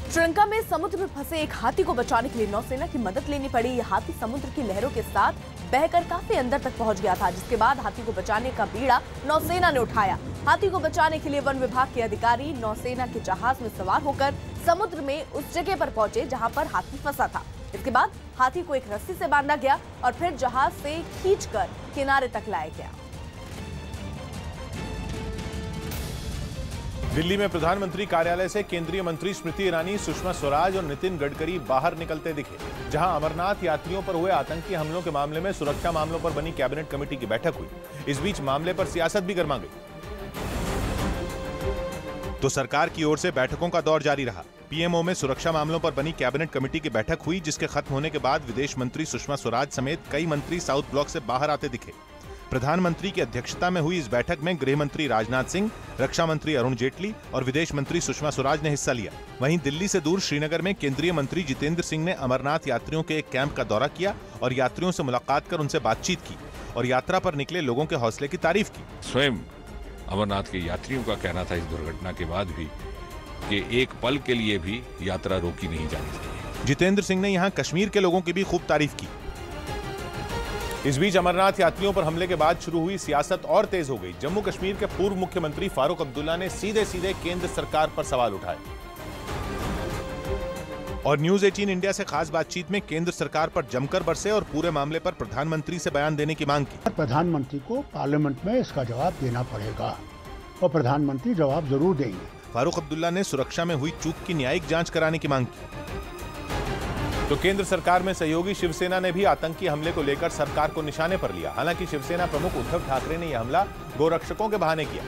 श्रीलंका में समुद्र में फंसे एक हाथी को बचाने के लिए नौसेना की मदद लेनी पड़ी। यह हाथी समुद्र की लहरों के साथ बहकर काफी अंदर तक पहुंच गया था, जिसके बाद हाथी को बचाने का बीड़ा नौसेना ने उठाया। हाथी को बचाने के लिए वन विभाग के अधिकारी नौसेना के जहाज में सवार होकर समुद्र में उस जगह पर पहुंचे जहां पर हाथी फंसा था। इसके बाद हाथी को एक रस्सी से बांधा गया और फिर जहाज से खींचकर किनारे तक लाया गया। दिल्ली में प्रधानमंत्री कार्यालय से केंद्रीय मंत्री स्मृति ईरानी, सुषमा स्वराज और नितिन गडकरी बाहर निकलते दिखे, जहां अमरनाथ यात्रियों पर हुए आतंकी हमलों के मामले में सुरक्षा मामलों पर बनी कैबिनेट कमेटी की बैठक हुई। इस बीच मामले पर सियासत भी गर्मा गई। तो सरकार की ओर से बैठकों का दौर जारी रहा। पीएमओ में सुरक्षा मामलों पर बनी कैबिनेट कमेटी की बैठक हुई, जिसके खत्म होने के बाद विदेश मंत्री सुषमा स्वराज समेत कई मंत्री साउथ ब्लॉक से बाहर आते दिखे। प्रधानमंत्री की अध्यक्षता में हुई इस बैठक में गृह मंत्री राजनाथ सिंह, रक्षा मंत्री अरुण जेटली और विदेश मंत्री सुषमा स्वराज ने हिस्सा लिया। वहीं दिल्ली से दूर श्रीनगर में केंद्रीय मंत्री जितेंद्र सिंह ने अमरनाथ यात्रियों के एक कैंप का दौरा किया और यात्रियों से मुलाकात कर उनसे बातचीत की और यात्रा पर निकले लोगों के हौसले की तारीफ की। स्वयं अमरनाथ के यात्रियों का कहना था इस दुर्घटना के बाद भी कि एक पल के लिए भी यात्रा रोकी नहीं जानी चाहिए। जितेंद्र सिंह ने यहाँ कश्मीर के लोगों की भी खूब तारीफ की। इस बीच अमरनाथ यात्रियों पर हमले के बाद शुरू हुई सियासत और तेज हो गई। जम्मू कश्मीर के पूर्व मुख्यमंत्री फारूक अब्दुल्ला ने सीधे केंद्र सरकार पर सवाल उठाए और न्यूज 18 इंडिया से खास बातचीत में केंद्र सरकार पर जमकर बरसे और पूरे मामले पर प्रधानमंत्री से बयान देने की मांग की। प्रधानमंत्री को पार्लियामेंट में इसका जवाब देना पड़ेगा और प्रधानमंत्री जवाब जरूर देंगे। फारूक अब्दुल्ला ने सुरक्षा में हुई चूक की न्यायिक जांच कराने की मांग की। तो केंद्र सरकार में सहयोगी शिवसेना ने भी आतंकी हमले को लेकर सरकार को निशाने पर लिया। हालांकि शिवसेना प्रमुख उद्धव ठाकरे ने यह हमला गोरक्षकों के बहाने किया।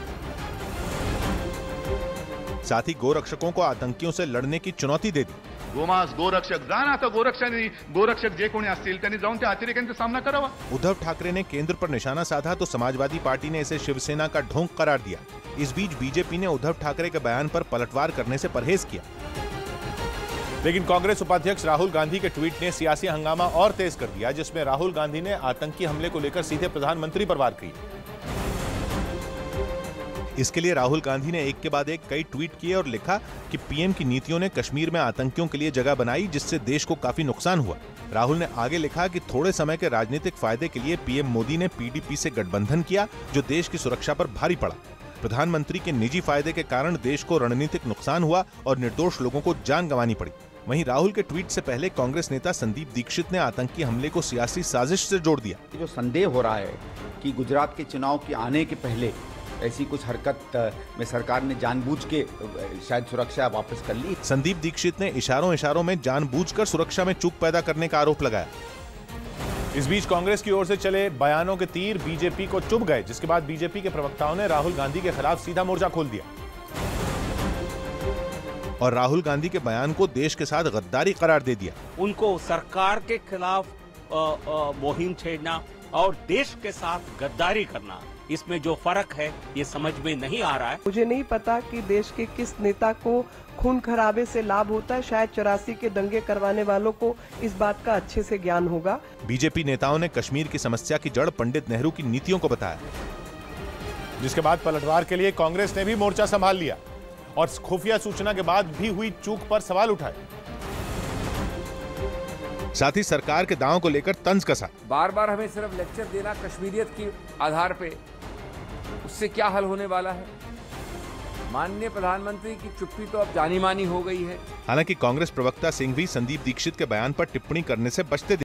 साथ ही गोरक्षकों को आतंकियों से लड़ने की चुनौती दे दी। गोमांस गोरक्षक जाना तो गोरक्षक जे कोणी असतील त्यांनी जाऊन त्या अतिरेक्यांचा सामना करावा। उद्धव ठाकरे ने केंद्र पर निशाना साधा तो समाजवादी पार्टी ने इसे शिवसेना का ढोंग करार दिया। इस बीच बीजेपी ने उद्धव ठाकरे के बयान पर पलटवार करने से परहेज किया। लेकिन कांग्रेस उपाध्यक्ष राहुल गांधी के ट्वीट ने सियासी हंगामा और तेज कर दिया, जिसमें राहुल गांधी ने आतंकी हमले को लेकर सीधे प्रधानमंत्री पर वार किए। इसके लिए राहुल गांधी ने एक के बाद एक कई ट्वीट किए और लिखा कि पीएम की नीतियों ने कश्मीर में आतंकियों के लिए जगह बनाई, जिससे देश को काफी नुकसान हुआ। राहुल ने आगे लिखा कि थोड़े समय के राजनीतिक फायदे के लिए पीएम मोदी ने पीडीपी से गठबंधन किया, जो देश की सुरक्षा पर भारी पड़ा। प्रधानमंत्री के निजी फायदे के कारण देश को रणनीतिक नुकसान हुआ और निर्दोष लोगों को जान गंवानी पड़ी। वहीं राहुल के ट्वीट से पहले कांग्रेस नेता संदीप दीक्षित ने आतंकी हमले को सियासी साजिश से जोड़ दिया। जो संदेह हो रहा है कि गुजरात के चुनाव के आने के पहले ऐसी कुछ हरकत में सरकार ने जानबूझ के शायद सुरक्षा वापस कर ली। संदीप दीक्षित ने इशारों में जानबूझकर सुरक्षा में चूक पैदा करने का आरोप लगाया। इस बीच कांग्रेस की ओर से चले बयानों के तीर बीजेपी को चुभ गए, जिसके बाद बीजेपी के प्रवक्ताओं ने राहुल गांधी के खिलाफ सीधा मोर्चा खोल दिया और राहुल गांधी के बयान को देश के साथ गद्दारी करार दे दिया। उनको सरकार के खिलाफ मुहिम छेड़ना और देश के साथ गद्दारी करना, इसमें जो फर्क है ये समझ में नहीं आ रहा है। मुझे नहीं पता कि देश के किस नेता को खून खराबे से लाभ होता है। शायद 84 के दंगे करवाने वालों को इस बात का अच्छे से ज्ञान होगा। बीजेपी नेताओं ने कश्मीर की समस्या की जड़ पंडित नेहरू की नीतियों को बताया, जिसके बाद पलटवार के लिए कांग्रेस ने भी मोर्चा संभाल लिया और खुफिया सूचना के बाद भी हुई चूक पर सवाल उठाए। साथ ही सरकार के दावों को लेकर तंज कसा। बार बार हमें सिर्फ लेक्चर देना कश्मीरियत के आधार पे, उससे क्या हल होने वाला है? माननीय प्रधानमंत्री की चुप्पी तो अब जानी मानी हो गई है। हालांकि कांग्रेस प्रवक्ता सिंह भी संदीप दीक्षित के बयान पर टिप्पणी करने से बचते